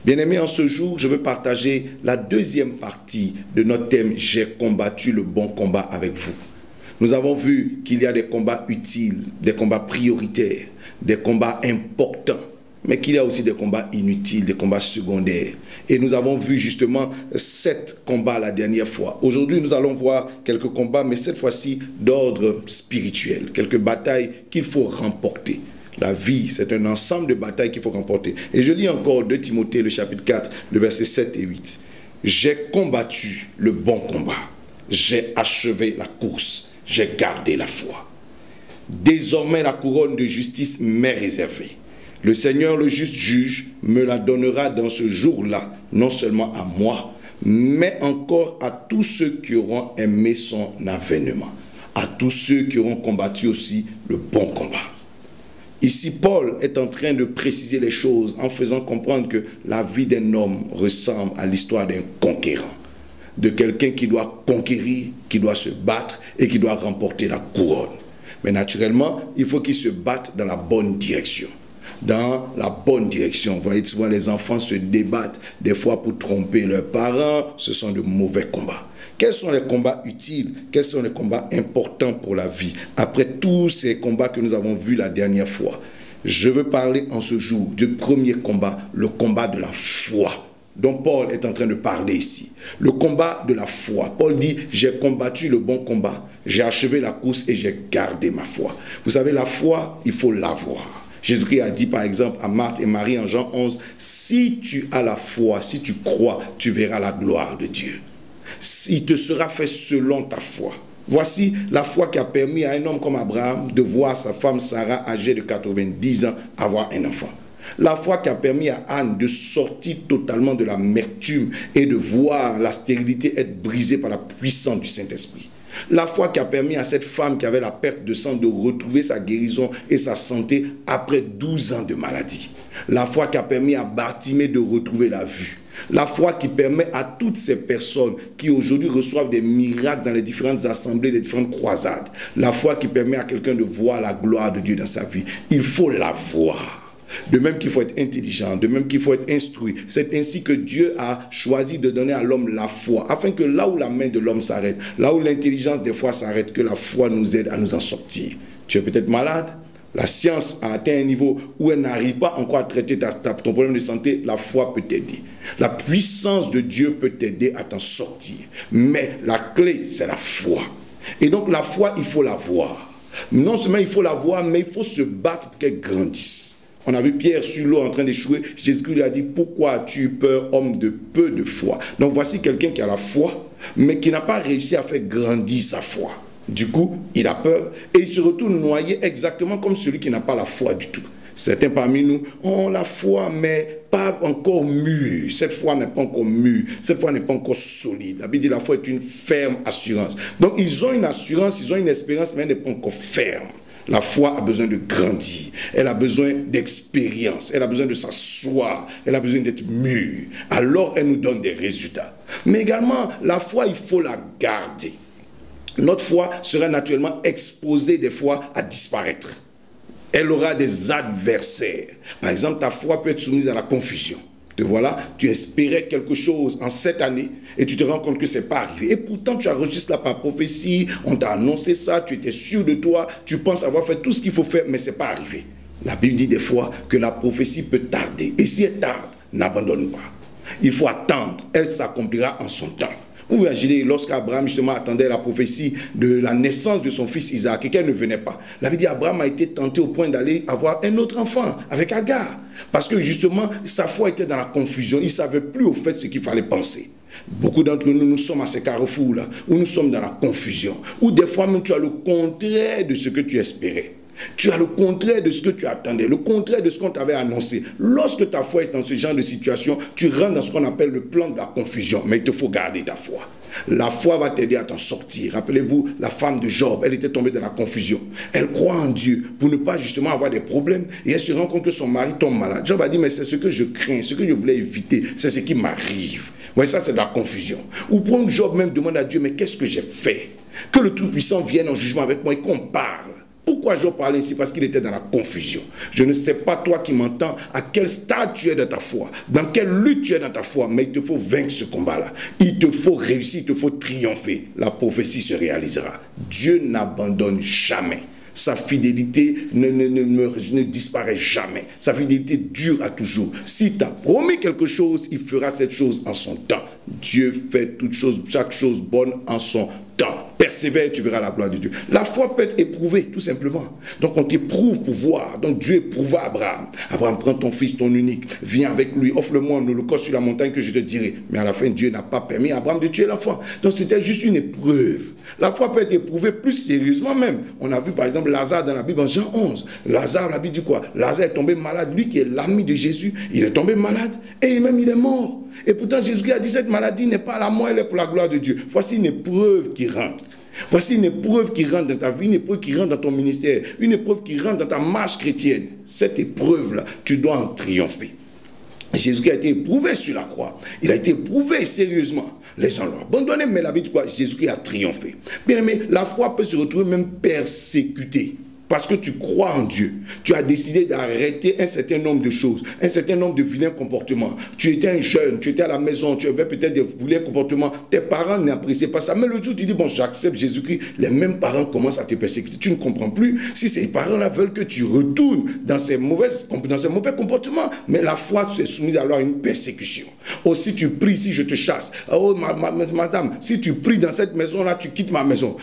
Bien-aimés, en ce jour, je veux partager la deuxième partie de notre thème « J'ai combattu le bon combat avec vous ». Nous avons vu qu'il y a des combats utiles, des combats prioritaires, des combats importants, mais qu'il y a aussi des combats inutiles, des combats secondaires. Et nous avons vu justement 7 combats la dernière fois. Aujourd'hui, nous allons voir quelques combats, mais cette fois-ci d'ordre spirituel, quelques batailles qu'il faut remporter. La vie, c'est un ensemble de batailles qu'il faut remporter. Et je lis encore 2 Timothée, le chapitre 4, le verset 7 et 8. « J'ai combattu le bon combat. J'ai achevé la course. J'ai gardé la foi. Désormais, la couronne de justice m'est réservée. Le Seigneur, le juste juge, me la donnera dans ce jour-là, non seulement à moi, mais encore à tous ceux qui auront aimé son avènement, à tous ceux qui auront combattu aussi le bon combat. » Ici, Paul est en train de préciser les choses en faisant comprendre que la vie d'un homme ressemble à l'histoire d'un conquérant, de quelqu'un qui doit conquérir, qui doit se battre et qui doit remporter la couronne. Mais naturellement, il faut qu'il se batte dans la bonne direction. Dans la bonne direction. Vous voyez, souvent les enfants se débattent des fois pour tromper leurs parents. Ce sont de mauvais combats. Quels sont les combats utiles? Quels sont les combats importants pour la vie? Après tous ces combats que nous avons vus la dernière fois, je veux parler en ce jour du premier combat, le combat de la foi, dont Paul est en train de parler ici. Le combat de la foi. Paul dit, j'ai combattu le bon combat, j'ai achevé la course et j'ai gardé ma foi. Vous savez, la foi, il faut l'avoir. Jésus-Christ a dit par exemple à Marthe et Marie en Jean 11, si tu as la foi, si tu crois, tu verras la gloire de Dieu. Il te sera fait selon ta foi. Voici la foi qui a permis à un homme comme Abraham de voir sa femme Sarah âgée de 90 ans avoir un enfant. La foi qui a permis à Anne de sortir totalement de l'amertume et de voir la stérilité être brisée par la puissance du Saint-Esprit. La foi qui a permis à cette femme qui avait la perte de sang de retrouver sa guérison et sa santé après 12 ans de maladie. La foi qui a permis à Bartimée de retrouver la vue. La foi qui permet à toutes ces personnes qui aujourd'hui reçoivent des miracles dans les différentes assemblées, les différentes croisades. La foi qui permet à quelqu'un de voir la gloire de Dieu dans sa vie. Il faut la voir. De même qu'il faut être intelligent, de même qu'il faut être instruit. C'est ainsi que Dieu a choisi de donner à l'homme la foi, afin que là où la main de l'homme s'arrête, là où l'intelligence des fois s'arrête, que la foi nous aide à nous en sortir. Tu es peut-être malade, la science a atteint un niveau où elle n'arrive pas encore à traiter ton problème de santé, la foi peut t'aider. La puissance de Dieu peut t'aider à t'en sortir. Mais la clé, c'est la foi. Et donc la foi, il faut la voir. Non seulement il faut la voir, mais il faut se battre pour qu'elle grandisse. On a vu Pierre sur l'eau en train d'échouer. Jésus lui a dit, pourquoi as-tu peur, homme de peu de foi? Donc voici quelqu'un qui a la foi, mais qui n'a pas réussi à faire grandir sa foi. Du coup, il a peur et il se retrouve noyé exactement comme celui qui n'a pas la foi du tout. Certains parmi nous ont la foi, mais pas encore mûre. Cette foi n'est pas encore mûre. Cette foi n'est pas encore solide. La Bible dit que la foi est une ferme assurance. Donc ils ont une assurance, ils ont une espérance, mais elle n'est pas encore ferme. La foi a besoin de grandir, elle a besoin d'expérience, elle a besoin de s'asseoir, elle a besoin d'être mûre. Alors elle nous donne des résultats. Mais également, la foi, il faut la garder. Notre foi sera naturellement exposée des fois à disparaître. Elle aura des adversaires. Par exemple, ta foi peut être soumise à la confusion. Te voilà, tu espérais quelque chose en cette année et tu te rends compte que ce n'est pas arrivé. Et pourtant, tu as reçu cela par prophétie, on t'a annoncé ça, tu étais sûr de toi, tu penses avoir fait tout ce qu'il faut faire, mais ce n'est pas arrivé. La Bible dit des fois que la prophétie peut tarder. Et si elle tarde, n'abandonne pas. Il faut attendre, elle s'accomplira en son temps. Vous imaginez, lorsqu'Abraham justement attendait la prophétie de la naissance de son fils Isaac et qu'elle ne venait pas. La Bible dit qu'Abraham a été tenté au point d'aller avoir un autre enfant avec Agar. Parce que justement, sa foi était dans la confusion. Il ne savait plus au fait ce qu'il fallait penser. Beaucoup d'entre nous, nous sommes à ces carrefours-là, où nous sommes dans la confusion. Où des fois même tu as le contraire de ce que tu espérais. Tu as le contraire de ce que tu attendais, le contraire de ce qu'on t'avait annoncé. Lorsque ta foi est dans ce genre de situation, tu rentres dans ce qu'on appelle le plan de la confusion. Mais il te faut garder ta foi. La foi va t'aider à t'en sortir. Rappelez-vous, la femme de Job, elle était tombée dans la confusion. Elle croit en Dieu pour ne pas justement avoir des problèmes. Et elle se rend compte que son mari tombe malade. Job a dit, mais c'est ce que je crains, ce que je voulais éviter, c'est ce qui m'arrive. Ouais, ça c'est de la confusion. Ou pour Job même demande à Dieu, mais qu'est-ce que j'ai fait? Que le Tout-Puissant vienne en jugement avec moi et qu'on parle. Pourquoi Job parlait ainsi? Parce qu'il était dans la confusion. Je ne sais pas, toi qui m'entends, à quel stade tu es dans ta foi, dans quelle lutte tu es dans ta foi, mais il te faut vaincre ce combat-là. Il te faut réussir, il te faut triompher. La prophétie se réalisera. Dieu n'abandonne jamais. Sa fidélité ne disparaît jamais. Sa fidélité dure à toujours. S'il t'a promis quelque chose, il fera cette chose en son temps. Dieu fait toute chose, chaque chose bonne en son temps. Persévère, tu verras la gloire de Dieu. La foi peut être éprouvée, tout simplement. Donc on t'éprouve pour voir. Donc Dieu éprouva Abraham. Abraham, prends ton fils, ton unique, viens avec lui, offre-le-moi un holocauste sur la montagne que je te dirai. Mais à la fin, Dieu n'a pas permis à Abraham de tuer l'enfant. Donc c'était juste une épreuve. La foi peut être éprouvée plus sérieusement même. On a vu par exemple Lazare dans la Bible en Jean 11. Lazare, la Bible dit quoi? Lazare est tombé malade. Lui qui est l'ami de Jésus, il est tombé malade et même il est mort. Et pourtant Jésus a dit cette maladie n'est pas à la mort, elle est pour la gloire de Dieu. Voici une épreuve qui rentre. Voici une épreuve qui rentre dans ta vie, une épreuve qui rentre dans ton ministère, une épreuve qui rentre dans ta marche chrétienne. Cette épreuve-là, tu dois en triompher. Jésus a été éprouvé sur la croix. Il a été éprouvé sérieusement. Les gens l'ont abandonné, mais la Bible dit quoi? Jésus a triomphé. Bien aimé, la foi peut se retrouver même persécutée. Parce que tu crois en Dieu, tu as décidé d'arrêter un certain nombre de choses, un certain nombre de vilains comportements. Tu étais un jeune, tu étais à la maison, tu avais peut-être des vilains comportements. Tes parents n'appréciaient pas ça. Mais le jour où tu dis, bon, j'accepte Jésus-Christ, les mêmes parents commencent à te persécuter. Tu ne comprends plus si ces parents-là veulent que tu retournes dans ces mauvais comportements. Mais la foi se soumise alors à une persécution. Oh, si tu pries, si je te chasse. Oh, madame, si tu pries dans cette maison-là, tu quittes ma maison.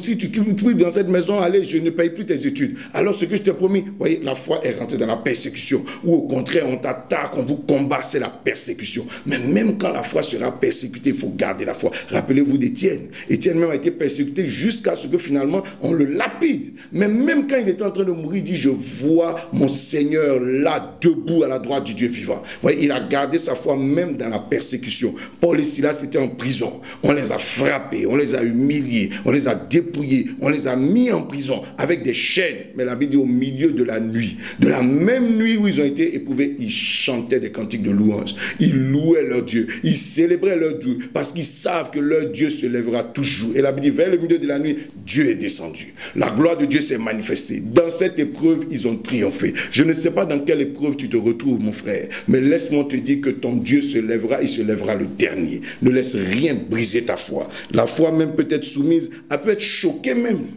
Si tu pries dans cette maison, allez, je ne paye plus tes études. Alors ce que je t'ai promis, voyez, la foi est rentrée dans la persécution. Ou au contraire, on t'attaque, on vous combat, c'est la persécution. Mais même quand la foi sera persécutée, il faut garder la foi. Rappelez-vous d'Étienne. Étienne même a été persécuté jusqu'à ce que finalement on le lapide. Mais même quand il était en train de mourir, il dit, je vois mon Seigneur là, debout à la droite du Dieu vivant. Voyez, il a gardé sa foi même dans la persécution. Paul et Silas étaient en prison. On les a frappés, on les a humiliés, on les a dépouillés, on les a mis en prison avec des chaînes. Mais la Bible dit au milieu de la nuit, de la même nuit où ils ont été éprouvés, ils chantaient des cantiques de louange. Ils louaient leur Dieu, ils célébraient leur Dieu parce qu'ils savent que leur Dieu se lèvera toujours. Et la Bible dit vers le milieu de la nuit, Dieu est descendu. La gloire de Dieu s'est manifestée. Dans cette épreuve, ils ont triomphé. Je ne sais pas dans quelle épreuve tu te retrouves, mon frère, mais laisse-moi te dire que ton Dieu se lèvera, il se lèvera le dernier. Ne laisse rien briser ta foi. La foi même peut être soumise, elle peut être choquée même.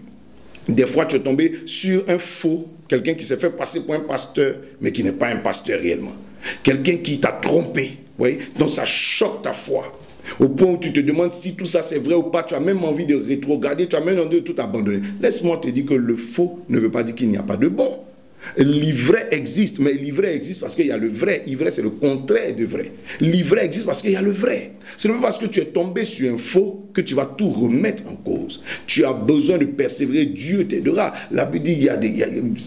Des fois, tu es tombé sur un faux, quelqu'un qui s'est fait passer pour un pasteur, mais qui n'est pas un pasteur réellement. Quelqu'un qui t'a trompé, oui? Donc ça choque ta foi. Au point où tu te demandes si tout ça c'est vrai ou pas, tu as même envie de rétrograder, tu as même envie de tout abandonner. Laisse-moi te dire que le faux ne veut pas dire qu'il n'y a pas de bon. L'ivraie existe, mais l'ivraie existe parce qu'il y a le vrai. Ivraie, c'est le contraire de vrai. L'ivraie existe parce qu'il y a le vrai. Ce n'est pas parce que tu es tombé sur un faux que tu vas tout remettre en cause. Tu as besoin de persévérer, Dieu t'aidera. La Bible dit,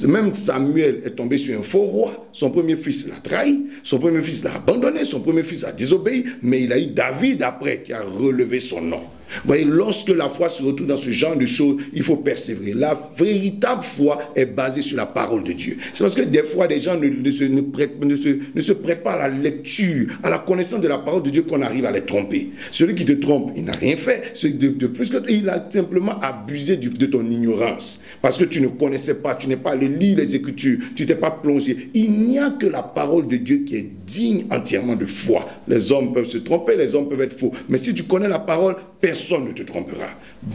même Samuel est tombé sur un faux roi. Son premier fils l'a trahi, son premier fils l'a abandonné, son premier fils a désobéi, mais il a eu David après qui a relevé son nom. Vous voyez, lorsque la foi se retrouve dans ce genre de choses, il faut persévérer. La véritable foi est basée sur la parole de Dieu. C'est parce que des fois, les gens ne se prêtent pas à la lecture, à la connaissance de la parole de Dieu qu'on arrive à les tromper. Celui qui te trompe, il n'a rien fait. De plus que il a simplement abusé de ton ignorance. Parce que tu ne connaissais pas, tu n'es pas allé lire les Écritures, tu t'es pas plongé. Il n'y a que la parole de Dieu qui est digne entièrement de foi. Les hommes peuvent se tromper, les hommes peuvent être faux. Mais si tu connais la parole, personne ne te trompera.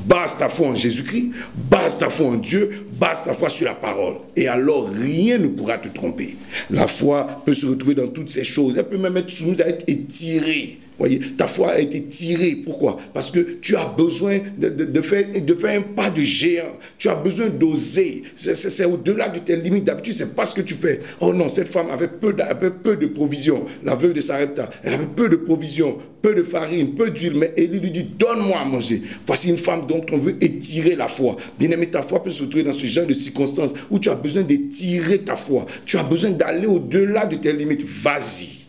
Base ta foi en Jésus-Christ, base ta foi en Dieu, base ta foi sur la parole. Et alors, rien ne pourra te tromper. La foi peut se retrouver dans toutes ces choses. Elle peut même être soumise à être étirée. Voyez, ta foi a été tirée. Pourquoi? Parce que tu as besoin de faire un pas de géant. Tu as besoin d'oser. C'est au-delà de tes limites. D'habitude, c'est pas ce que tu fais. Oh non, cette femme avait peu de provisions. La veuve de Sarepta, elle avait peu de provisions, peu de farine, peu d'huile. Mais Élie lui dit, donne-moi à manger. Voici une femme dont on veut étirer la foi. Bien aimé, ta foi peut se retrouver dans ce genre de circonstances où tu as besoin d'étirer ta foi. Tu as besoin d'aller au-delà de tes limites. Vas-y.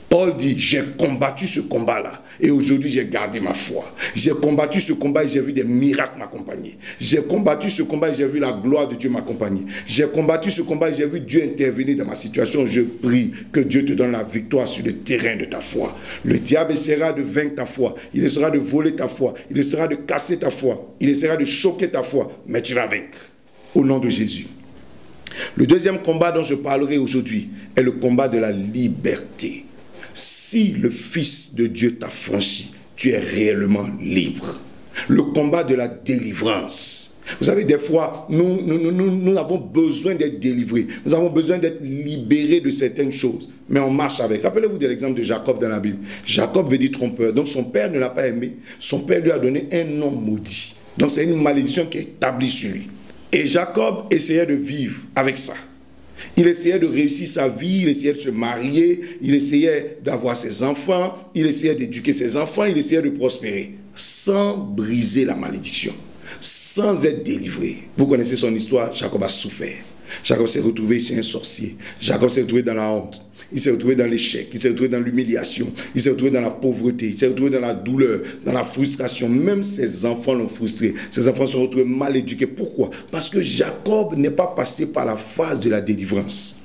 Paul dit, j'ai combattu ce combat-là et aujourd'hui j'ai gardé ma foi. J'ai combattu ce combat et j'ai vu des miracles m'accompagner. J'ai combattu ce combat et j'ai vu la gloire de Dieu m'accompagner. J'ai combattu ce combat et j'ai vu Dieu intervenir dans ma situation. Je prie que Dieu te donne la victoire sur le terrain de ta foi. Le diable essaiera de vaincre ta foi. Il essaiera de voler ta foi. Il essaiera de casser ta foi. Il essaiera de choquer ta foi. Mais tu vas vaincre. au nom de Jésus. Le deuxième combat dont je parlerai aujourd'hui est le combat de la liberté. Si le Fils de Dieu t'a franchi, tu es réellement libre. Le combat de la délivrance. Vous savez, des fois, nous avons besoin d'être délivrés. Nous avons besoin d'être libérés de certaines choses. Mais on marche avec. Rappelez-vous de l'exemple de Jacob dans la Bible. Jacob veut dire trompeur. Donc son père ne l'a pas aimé. Son père lui a donné un nom maudit. Donc c'est une malédiction qui est établie sur lui. Et Jacob essayait de vivre avec ça. Il essayait de réussir sa vie, il essayait de se marier, il essayait d'avoir ses enfants, il essayait d'éduquer ses enfants, il essayait de prospérer, sans briser la malédiction, sans être délivré. Vous connaissez son histoire, Jacob a souffert. Jacob s'est retrouvé chez un sorcier. Jacob s'est retrouvé dans la honte. Il s'est retrouvé dans l'échec, il s'est retrouvé dans l'humiliation, il s'est retrouvé dans la pauvreté, il s'est retrouvé dans la douleur, dans la frustration. Même ses enfants l'ont frustré. Ses enfants se sont retrouvés mal éduqués. Pourquoi? Parce que Jacob n'est pas passé par la phase de la délivrance.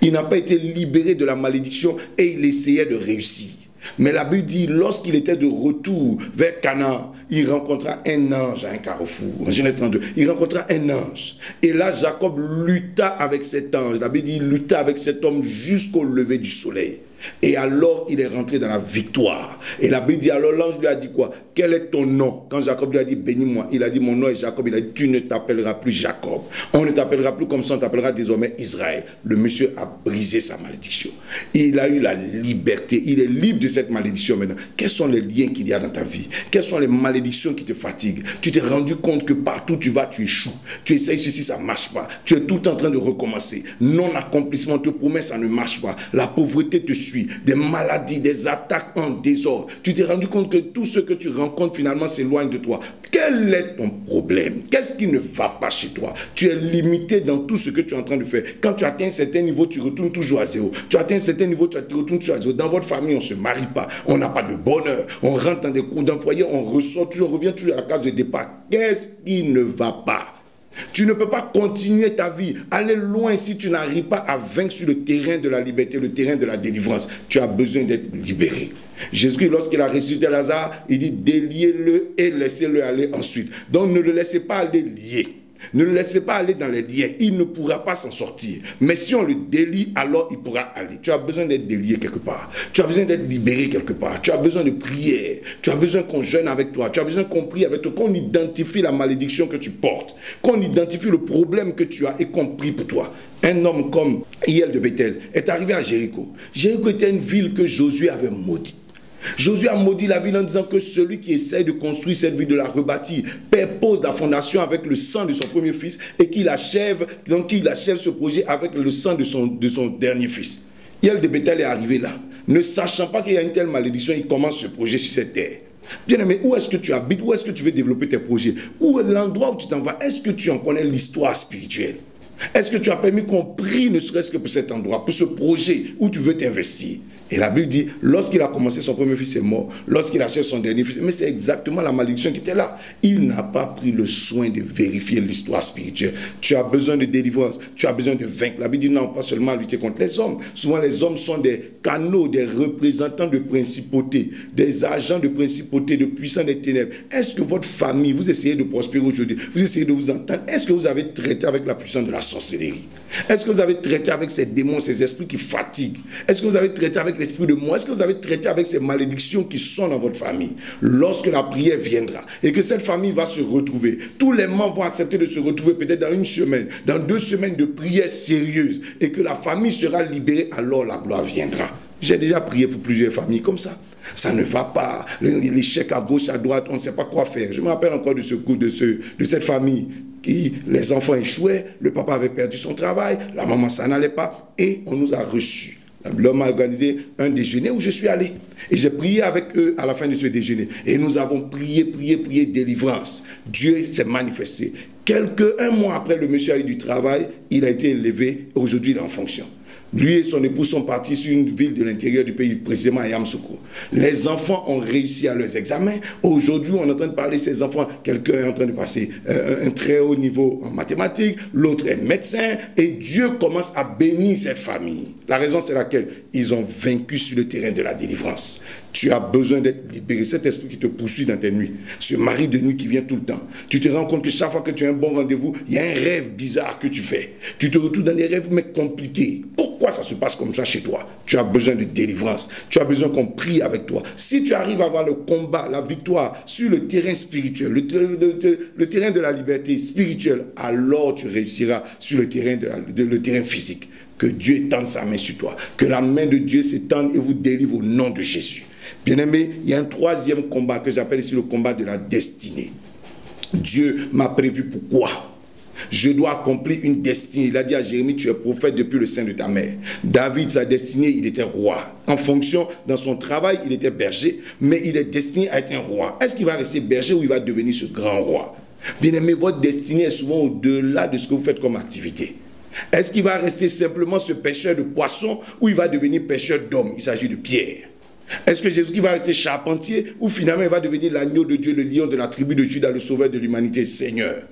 Il n'a pas été libéré de la malédiction et il essayait de réussir. Mais la Bible dit, lorsqu'il était de retour vers Canaan, il rencontra un ange à un carrefour. En Genèse 32, il rencontra un ange. Et là, Jacob lutta avec cet ange. La Bible dit, il lutta avec cet homme jusqu'au lever du soleil. Et alors, il est rentré dans la victoire. Et la Bible dit, alors l'ange lui a dit quoi? Quel est ton nom? Quand Jacob lui a dit, bénis-moi, il a dit, mon nom est Jacob. Il a dit, tu ne t'appelleras plus Jacob. On ne t'appellera plus comme ça, on t'appellera désormais Israël. Le monsieur a brisé sa malédiction. Il a eu la liberté. Il est libre de cette malédiction maintenant. Quels sont les liens qu'il y a dans ta vie? Quelles sont les malédictions qui te fatiguent? Tu t'es rendu compte que partout où tu vas, tu échoues. Tu essayes ceci, ça ne marche pas. Tu es tout le temps en train de recommencer. Non-accomplissement te promet, ça ne marche pas. La pauvreté te suit. Des maladies, des attaques en désordre. Tu t'es rendu compte que tout ce que tu rencontres finalement s'éloigne de toi. Quel est ton problème? Qu'est-ce qui ne va pas chez toi? Tu es limité dans tout ce que tu es en train de faire. Quand tu atteins un certain niveau, tu retournes toujours à zéro. Tu atteins un certain niveau, tu retournes toujours à zéro. Dans votre famille, on ne se marie pas. On n'a pas de bonheur. On rentre dans des cours d'un foyer, on ressort toujours, on revient toujours à la case de départ. Qu'est-ce qui ne va pas? Tu ne peux pas continuer ta vie, aller loin si tu n'arrives pas à vaincre sur le terrain de la liberté, le terrain de la délivrance. Tu as besoin d'être libéré. Jésus, lorsqu'il a ressuscité Lazare, il dit déliez-le et laissez-le aller ensuite. Donc ne le laissez pas aller lié. Ne le laissez pas aller dans les liens. Il ne pourra pas s'en sortir. Mais si on le délie, alors il pourra aller. Tu as besoin d'être délié quelque part. Tu as besoin d'être libéré quelque part. Tu as besoin de prière. Tu as besoin qu'on jeûne avec toi. Tu as besoin qu'on prie avec toi. Qu'on identifie la malédiction que tu portes. Qu'on identifie le problème que tu as et qu'on prie pour toi. Un homme comme Hiel de Bethel est arrivé à Jéricho. Jéricho était une ville que Josué avait maudite. Josué a maudit la ville en disant que celui qui essaie de construire cette ville, de la rebâtir, pose la fondation avec le sang de son premier fils et qu'il achève ce projet avec le sang de son dernier fils. Hiel de Bethel est arrivé là, ne sachant pas qu'il y a une telle malédiction, il commence ce projet sur cette terre. Bien aimé, où est-ce que tu habites? Où est-ce que tu veux développer tes projets? Où est l'endroit où tu t'en vas? Est-ce que tu en connais l'histoire spirituelle? Est-ce que tu as permis qu'on prie ne serait-ce que pour cet endroit, pour ce projet où tu veux t'investir? Et la Bible dit, lorsqu'il a commencé, son premier fils est mort. Lorsqu'il achève son dernier fils, mais c'est exactement la malédiction qui était là. Il n'a pas pris le soin de vérifier l'histoire spirituelle. Tu as besoin de délivrance, tu as besoin de vaincre. La Bible dit non, pas seulement lutter contre les hommes. Souvent les hommes sont des canaux, des représentants de principautés, des agents de principautés, de puissants des ténèbres. Est-ce que votre famille, vous essayez de prospérer aujourd'hui, vous essayez de vous entendre? Est-ce que vous avez traité avec la puissance de la sorcellerie? Est-ce que vous avez traité avec ces démons, ces esprits qui fatiguent? Est-ce que vous avez traité avec l'esprit de moi? Est-ce que vous avez traité avec ces malédictions qui sont dans votre famille? Lorsque la prière viendra et que cette famille va se retrouver, tous les membres vont accepter de se retrouver peut-être dans une semaine, dans 2 semaines de prière sérieuse et que la famille sera libérée, alors la gloire viendra. J'ai déjà prié pour plusieurs familles comme ça. Ça ne va pas, l'échec à gauche, à droite, on ne sait pas quoi faire. Je me rappelle encore de ce coup de cette famille qui, les enfants échouaient, le papa avait perdu son travail, la maman ça n'allait pas et on nous a reçus. L'homme a organisé un déjeuner où je suis allé. Et j'ai prié avec eux à la fin de ce déjeuner. Et nous avons prié délivrance. Dieu s'est manifesté. Un mois après, le monsieur a eu du travail, il a été élevé. Aujourd'hui, il est en fonction. Lui et son épouse sont partis sur une ville de l'intérieur du pays, précisément à Yamoussoukro. Les enfants ont réussi à leurs examens. Aujourd'hui, on est en train de parler de ces enfants. Quelqu'un est en train de passer un très haut niveau en mathématiques, l'autre est médecin, et Dieu commence à bénir cette famille. La raison, c'est laquelle? Ils ont vaincu sur le terrain de la délivrance. Tu as besoin d'être libéré. Cet esprit qui te poursuit dans tes nuits, ce mari de nuit qui vient tout le temps, tu te rends compte que chaque fois que tu as un bon rendez-vous, il y a un rêve bizarre que tu fais. Tu te retrouves dans des rêves mais compliqués. Pourquoi ça se passe comme ça chez toi? Tu as besoin de délivrance. Tu as besoin qu'on prie avec toi. Si tu arrives à avoir le combat, la victoire sur le terrain spirituel, le terrain de la liberté spirituelle, alors tu réussiras sur le terrain, le terrain physique. Que Dieu étende sa main sur toi. Que la main de Dieu s'étende et vous délivre au nom de Jésus. Bien-aimé, il y a un troisième combat que j'appelle ici le combat de la destinée. Dieu m'a prévu pourquoi? Je dois accomplir une destinée. Il a dit à Jérémie, tu es prophète depuis le sein de ta mère. David, sa destinée, il était roi. En fonction, dans son travail, il était berger, mais il est destiné à être un roi. Est-ce qu'il va rester berger ou il va devenir ce grand roi? Bien-aimé, votre destinée est souvent au-delà de ce que vous faites comme activité. Est-ce qu'il va rester simplement ce pêcheur de poissons ou il va devenir pêcheur d'hommes? Il s'agit de Pierre. Est-ce que Jésus va rester charpentier ou finalement il va devenir l'agneau de Dieu, le lion de la tribu de Juda, le sauveur de l'humanité? Seigneur,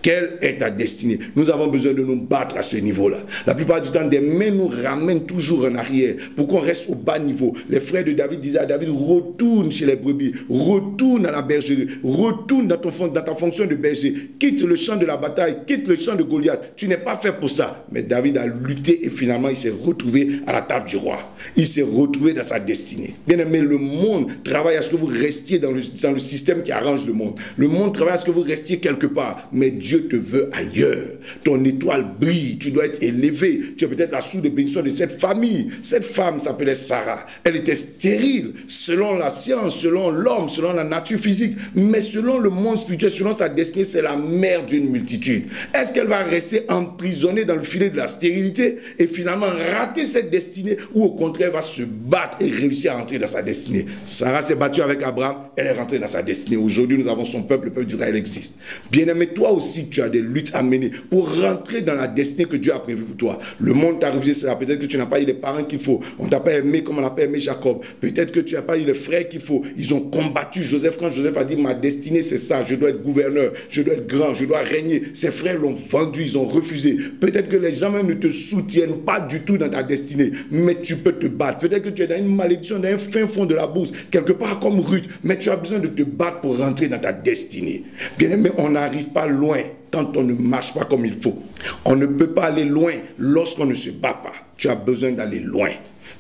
quelle est ta destinée? Nous avons besoin de nous battre à ce niveau-là. La plupart du temps, des mains nous ramènent toujours en arrière pour qu'on reste au bas niveau. Les frères de David disaient à David, retourne chez les brebis, retourne à la bergerie, retourne dans ta fonction de berger, quitte le champ de la bataille, quitte le champ de Goliath. Tu n'es pas fait pour ça. Mais David a lutté et finalement il s'est retrouvé à la table du roi. Il s'est retrouvé dans sa destinée. Bien aimé, le monde travaille à ce que vous restiez dans le système qui arrange le monde. Le monde travaille à ce que vous restiez quelque part. Mais Dieu te veut ailleurs. Ton étoile brille, tu dois être élevé. Tu es peut-être la source de bénédiction de cette famille. Cette femme s'appelait Sarah. Elle était stérile selon la science, selon l'homme, selon la nature physique. Mais selon le monde spirituel, selon sa destinée, c'est la mère d'une multitude. Est-ce qu'elle va rester emprisonnée dans le filet de la stérilité et finalement rater cette destinée, ou au contraire va se battre et réussir à entrer dans sa destinée? Sarah s'est battue avec Abraham, elle est rentrée dans sa destinée. Aujourd'hui, nous avons son peuple, le peuple d'Israël existe. Bien-aimé, toi aussi, tu as des luttes à mener pour rentrer dans la destinée que Dieu a prévue pour toi. Le monde t'a refusé cela. Peut-être que tu n'as pas eu les parents qu'il faut. On t'a pas aimé comme on n'a pas aimé Jacob. Peut-être que tu n'as pas eu les frères qu'il faut. Ils ont combattu Joseph quand Joseph a dit, ma destinée c'est ça. Je dois être gouverneur. Je dois être grand. Je dois régner. Ses frères l'ont vendu. Ils ont refusé. Peut-être que les gens même ne te soutiennent pas du tout dans ta destinée. Mais tu peux te battre. Peut-être que tu es dans une malédiction, dans un fin fond de la bourse. Quelque part comme Ruth. Mais tu as besoin de te battre pour rentrer dans ta destinée. Bien aimé, on n'arrive pas loin quand on ne marche pas comme il faut. On ne peut pas aller loin lorsqu'on ne se bat pas. Tu as besoin d'aller loin.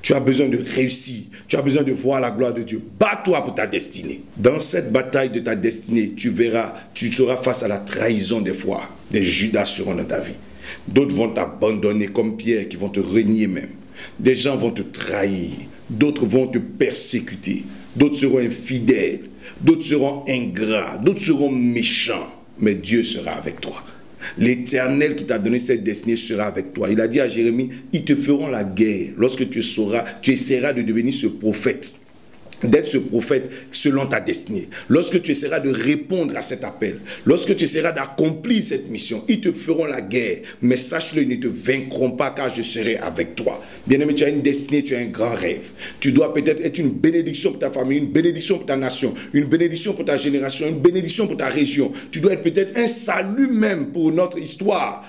Tu as besoin de réussir. Tu as besoin de voir la gloire de Dieu. Bats-toi pour ta destinée. Dans cette bataille de ta destinée, tu verras, tu seras face à la trahison des fois. Des Judas seront dans ta vie. D'autres vont t'abandonner comme Pierre, qui vont te renier même. Des gens vont te trahir. D'autres vont te persécuter. D'autres seront infidèles. D'autres seront ingrats. D'autres seront méchants. Mais Dieu sera avec toi. L'Éternel qui t'a donné cette destinée sera avec toi. Il a dit à Jérémie, ils te feront la guerre lorsque tu essaieras de devenir ce prophète. D'être ce prophète selon ta destinée. Lorsque tu essaieras de répondre à cet appel, lorsque tu essaieras d'accomplir cette mission, ils te feront la guerre. Mais sache-le, ils ne te vaincront pas car je serai avec toi. Bien-aimé, tu as une destinée, tu as un grand rêve. Tu dois peut-être être une bénédiction pour ta famille, une bénédiction pour ta nation, une bénédiction pour ta génération, une bénédiction pour ta région. Tu dois être peut-être un salut même pour notre histoire.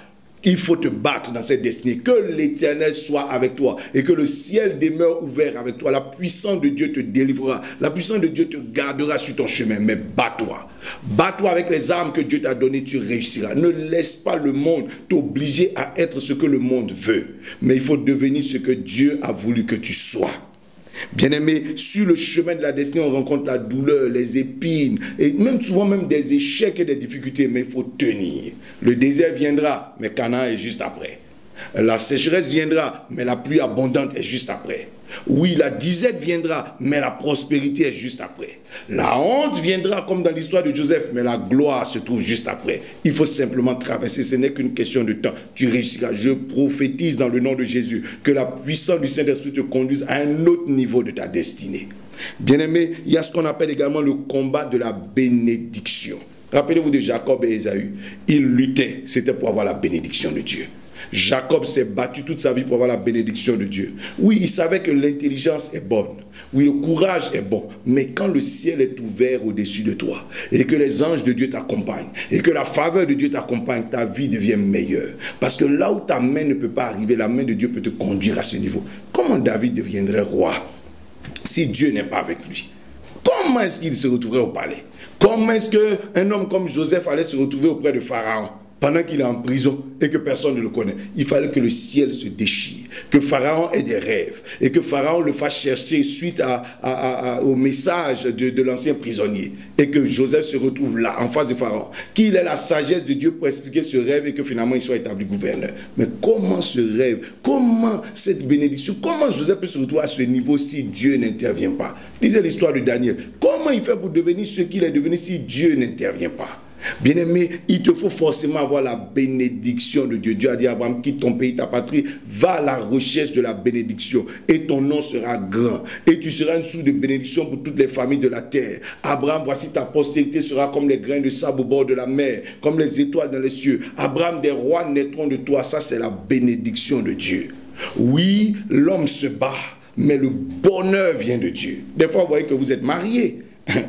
Il faut te battre dans cette destinée. Que l'Éternel soit avec toi et que le ciel demeure ouvert avec toi. La puissance de Dieu te délivrera. La puissance de Dieu te gardera sur ton chemin. Mais bats-toi. Bats-toi avec les armes que Dieu t'a données, tu réussiras. Ne laisse pas le monde t'obliger à être ce que le monde veut. Mais il faut devenir ce que Dieu a voulu que tu sois. Bien-aimé, sur le chemin de la destinée, on rencontre la douleur, les épines, et même souvent même des échecs et des difficultés, mais il faut tenir. Le désert viendra, mais Canaan est juste après. La sécheresse viendra, mais la pluie abondante est juste après. Oui, la disette viendra, mais la prospérité est juste après. La honte viendra comme dans l'histoire de Joseph, mais la gloire se trouve juste après. Il faut simplement traverser, ce n'est qu'une question de temps. Tu réussiras. Je prophétise dans le nom de Jésus que la puissance du Saint-Esprit te conduise à un autre niveau de ta destinée. Bien-aimé, il y a ce qu'on appelle également le combat de la bénédiction. Rappelez-vous de Jacob et Ésaü. Ils luttaient, c'était pour avoir la bénédiction de Dieu. Jacob s'est battu toute sa vie pour avoir la bénédiction de Dieu. Oui, il savait que l'intelligence est bonne. Oui, le courage est bon. Mais quand le ciel est ouvert au-dessus de toi et que les anges de Dieu t'accompagnent et que la faveur de Dieu t'accompagne, ta vie devient meilleure. Parce que là où ta main ne peut pas arriver, la main de Dieu peut te conduire à ce niveau. Comment David deviendrait roi si Dieu n'est pas avec lui? Comment est-ce qu'il se retrouverait au palais? Comment est-ce qu'un homme comme Joseph allait se retrouver auprès de Pharaon pendant qu'il est en prison et que personne ne le connaît? Il fallait que le ciel se déchire, que Pharaon ait des rêves et que Pharaon le fasse chercher suite au message de l'ancien prisonnier et que Joseph se retrouve là, en face de Pharaon, qu'il ait la sagesse de Dieu pour expliquer ce rêve et que finalement il soit établi gouverneur. Mais comment ce rêve, comment cette bénédiction, comment Joseph peut se retrouver à ce niveau si Dieu n'intervient pas? Lisez l'histoire de Daniel. Comment il fait pour devenir ce qu'il est devenu si Dieu n'intervient pas? Bien-aimé, il te faut forcément avoir la bénédiction de Dieu. Dieu a dit à Abraham, quitte ton pays, ta patrie, va à la recherche de la bénédiction et ton nom sera grand et tu seras une source de bénédiction pour toutes les familles de la terre. Abraham, voici ta postérité sera comme les grains de sable au bord de la mer, comme les étoiles dans les cieux. Abraham, des rois naîtront de toi. Ça, c'est la bénédiction de Dieu. Oui, l'homme se bat, mais le bonheur vient de Dieu. Des fois, vous voyez que vous êtes mariés.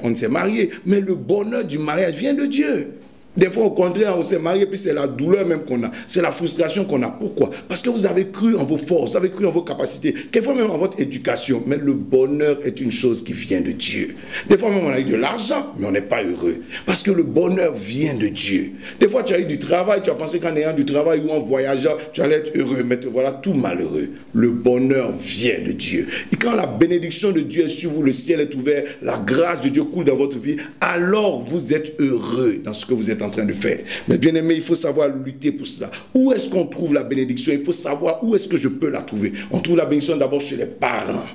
On s'est marié, mais le bonheur du mariage vient de Dieu. Des fois, au contraire, on s'est marié, puis c'est la douleur même qu'on a. C'est la frustration qu'on a. Pourquoi? Parce que vous avez cru en vos forces, vous avez cru en vos capacités, quelquefois même en votre éducation. Mais le bonheur est une chose qui vient de Dieu. Des fois même, on a eu de l'argent, mais on n'est pas heureux. Parce que le bonheur vient de Dieu. Des fois, tu as eu du travail, tu as pensé qu'en ayant du travail ou en voyageant, tu allais être heureux. Mais te voilà tout malheureux. Le bonheur vient de Dieu. Et quand la bénédiction de Dieu est sur vous, le ciel est ouvert, la grâce de Dieu coule dans votre vie, alors vous êtes heureux dans ce que vous êtes en train de faire. Mais bien aimé, il faut savoir lutter pour cela. Où est-ce qu'on trouve la bénédiction? Il faut savoir où est-ce que je peux la trouver. On trouve la bénédiction d'abord chez les parents.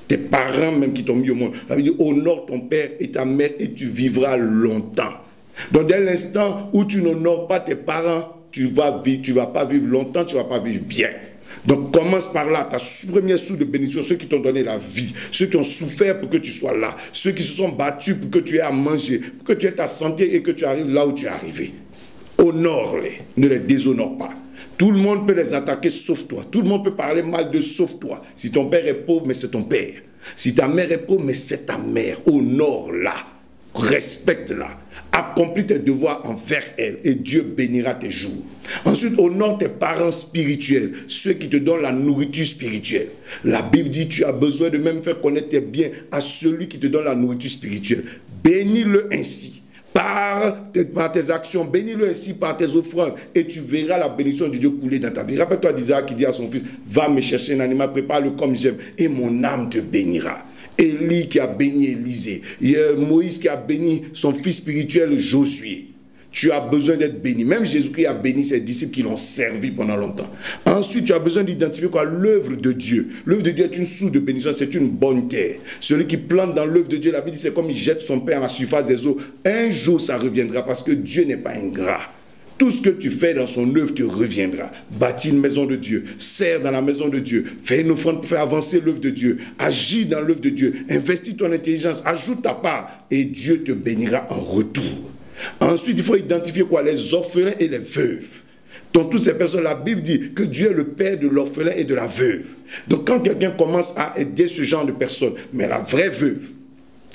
Tes parents même qui t'ont mis au monde. La Bible dit, honore ton père et ta mère et tu vivras longtemps. Donc dès l'instant où tu n'honores pas tes parents, tu vas pas vivre longtemps, tu ne vas pas vivre bien. Donc commence par là, ta première source de bénédiction, ceux qui t'ont donné la vie, ceux qui ont souffert pour que tu sois là, ceux qui se sont battus pour que tu aies à manger, pour que tu aies ta santé et que tu arrives là où tu es arrivé. Honore-les, ne les déshonore pas. Tout le monde peut les attaquer sauf toi. Tout le monde peut parler mal d'eux sauf toi. Si ton père est pauvre, mais c'est ton père. Si ta mère est pauvre, mais c'est ta mère. Honore-la, respecte-la. Accomplis tes devoirs envers elle et Dieu bénira tes jours. Ensuite, honore tes parents spirituels, ceux qui te donnent la nourriture spirituelle. La Bible dit, tu as besoin de même faire connaître tes biens à celui qui te donne la nourriture spirituelle. Bénis-le ainsi. Par tes actions, bénis-le ainsi par tes offrandes et tu verras la bénédiction de Dieu couler dans ta vie. Rappelle-toi d'Isaac qui dit à son fils, va me chercher un animal, prépare-le comme j'aime et mon âme te bénira. Élie qui a béni Élisée, Moïse qui a béni son fils spirituel Josué. Tu as besoin d'être béni. Même Jésus-Christ a béni ses disciples qui l'ont servi pendant longtemps. Ensuite, tu as besoin d'identifier quoi? L'œuvre de Dieu. L'œuvre de Dieu est une source de bénédiction, c'est une bonne terre. Celui qui plante dans l'œuvre de Dieu, la Bible dit, c'est comme il jette son pain à la surface des eaux. Un jour, ça reviendra parce que Dieu n'est pas ingrat. Tout ce que tu fais dans son œuvre te reviendra. Bâtis une maison de Dieu, sers dans la maison de Dieu, fais une offrande pour faire avancer l'œuvre de Dieu, agis dans l'œuvre de Dieu, investis ton intelligence, ajoute ta part et Dieu te bénira en retour. Ensuite, il faut identifier quoi? Les orphelins et les veuves. Donc, toutes ces personnes, la Bible dit que Dieu est le père de l'orphelin et de la veuve. Donc, quand quelqu'un commence à aider ce genre de personnes, mais la vraie veuve,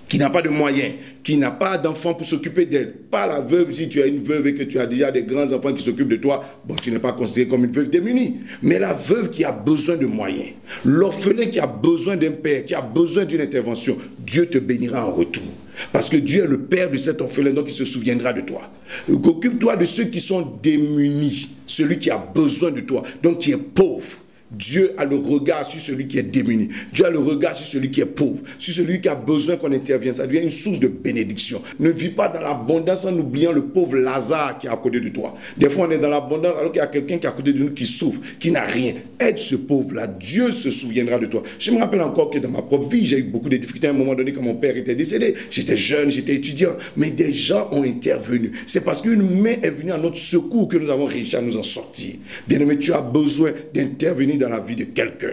qui n'a pas de moyens, qui n'a pas d'enfants pour s'occuper d'elle. Pas la veuve, si tu as une veuve et que tu as déjà des grands enfants qui s'occupent de toi, bon, tu n'es pas considéré comme une veuve démunie. Mais la veuve qui a besoin de moyens, l'orphelin qui a besoin d'un père, qui a besoin d'une intervention, Dieu te bénira en retour. Parce que Dieu est le père de cet orphelin, donc il se souviendra de toi. Occupe-toi de ceux qui sont démunis, celui qui a besoin de toi, donc qui est pauvre. Dieu a le regard sur celui qui est démuni. Dieu a le regard sur celui qui est pauvre, sur celui qui a besoin qu'on intervienne. Ça devient une source de bénédiction. Ne vis pas dans l'abondance en oubliant le pauvre Lazare qui est à côté de toi. Des fois, on est dans l'abondance alors qu'il y a quelqu'un qui est à côté de nous qui souffre, qui n'a rien. Aide ce pauvre-là. Dieu se souviendra de toi. Je me rappelle encore que dans ma propre vie, j'ai eu beaucoup de difficultés à un moment donné quand mon père était décédé. J'étais jeune, j'étais étudiant. Mais des gens ont intervenu. C'est parce qu'une main est venue à notre secours que nous avons réussi à nous en sortir. Bien-aimé, tu as besoin d'intervenir dans la vie de quelqu'un.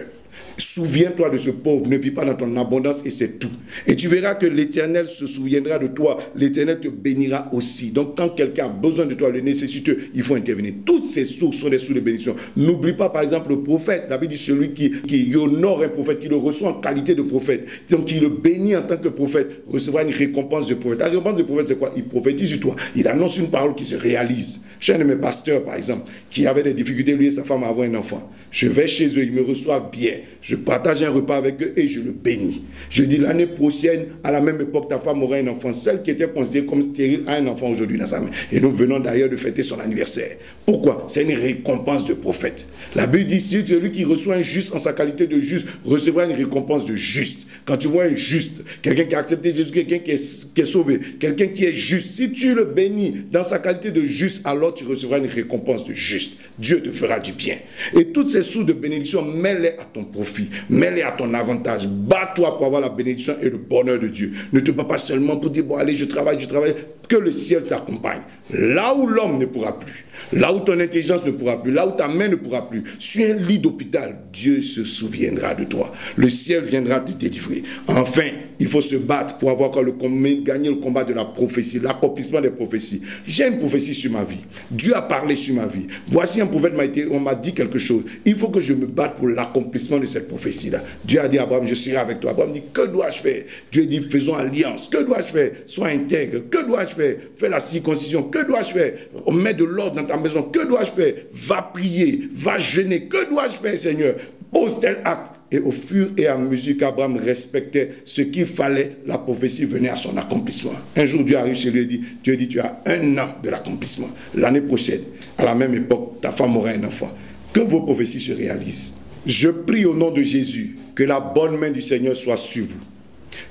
Souviens-toi de ce pauvre, ne vis pas dans ton abondance et c'est tout. Et tu verras que l'Éternel se souviendra de toi, l'Éternel te bénira aussi. Donc quand quelqu'un a besoin de toi, le nécessiteux, il faut intervenir. Toutes ces sources sont des sources de bénédiction. N'oublie pas par exemple le prophète. La Bible dit celui qui honore un prophète, qui le reçoit en qualité de prophète, donc qui le bénit en tant que prophète, recevra une récompense de prophète. La récompense de prophète c'est quoi? Il prophétise sur toi, il annonce une parole qui se réalise. Chez un de mes pasteurs par exemple, qui avait des difficultés, lui et sa femme à avoir un enfant. Je vais chez eux, ils me reçoivent bien. Je partage un repas avec eux et je le bénis. Je dis l'année prochaine, à la même époque, ta femme aura un enfant. Celle qui était considérée comme stérile a un enfant aujourd'hui dans sa main. Et nous venons d'ailleurs de fêter son anniversaire. Pourquoi? C'est une récompense de prophète. La Bible dit, si celui qui reçoit un juste en sa qualité de juste, recevra une récompense de juste. Quand tu vois un juste, quelqu'un qui a accepté Jésus, quelqu'un qui est sauvé, quelqu'un qui est juste, si tu le bénis dans sa qualité de juste, alors tu recevras une récompense de juste. Dieu te fera du bien. Et toutes ces sources de bénédiction, mets-les à ton profit, mets-les à ton avantage. Bats-toi pour avoir la bénédiction et le bonheur de Dieu. Ne te bats pas seulement pour dire, bon allez, je travaille. Que le ciel t'accompagne. Là où l'homme ne pourra plus, là où ton intelligence ne pourra plus, là où ta main ne pourra plus, sur un lit d'hôpital, Dieu se souviendra de toi. Le ciel viendra te délivrer. Enfin, il faut se battre pour avoir gagné le combat de la prophétie, l'accomplissement des prophéties. J'ai une prophétie sur ma vie. Dieu a parlé sur ma vie. Voici un prophète on m'a dit quelque chose. Il faut que je me batte pour l'accomplissement de cette prophétie-là. Dieu a dit à Abraham, je serai avec toi. Abraham dit, que dois-je faire? Dieu dit, faisons alliance. Que dois-je faire? Sois intègre. Que dois-je faire? Fais la circoncision. Que dois-je faire? Mets de l'ordre dans ta maison. Que dois-je faire? Va prier, va jeûner. Que dois-je faire, Seigneur? Pose tel acte. Et au fur et à mesure qu'Abraham respectait ce qu'il fallait, la prophétie venait à son accomplissement. Un jour, Dieu arrive chez lui et dit, Dieu dit, tu as 1 an de l'accomplissement. L'année prochaine, à la même époque, ta femme aura un enfant. Que vos prophéties se réalisent. Je prie au nom de Jésus que la bonne main du Seigneur soit sur vous.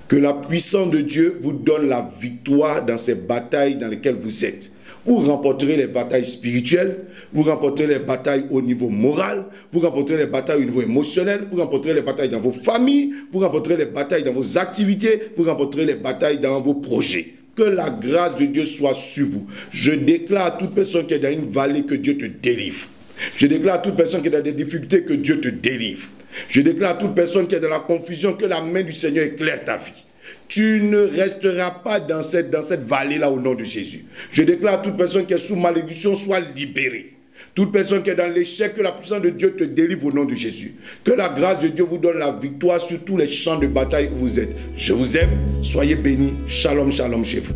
Que la puissance de Dieu vous donne la victoire dans ces batailles dans lesquelles vous êtes. Vous remporterez les batailles spirituelles, vous remporterez les batailles au niveau moral, vous remporterez les batailles au niveau émotionnel, vous remporterez les batailles dans vos familles, vous remporterez les batailles dans vos activités, vous remporterez les batailles dans vos projets. Que la grâce de Dieu soit sur vous. Je déclare à toute personne qui est dans une vallée que Dieu te délivre. Je déclare à toute personne qui est dans des difficultés que Dieu te délivre. Je déclare à toute personne qui est dans la confusion que la main du Seigneur éclaire ta vie. Tu ne resteras pas dans cette vallée-là au nom de Jésus. Je déclare à toute personne qui est sous malédiction soit libérée. Toute personne qui est dans l'échec, que la puissance de Dieu te délivre au nom de Jésus. Que la grâce de Dieu vous donne la victoire sur tous les champs de bataille où vous êtes. Je vous aime. Soyez bénis. Shalom, shalom chez vous.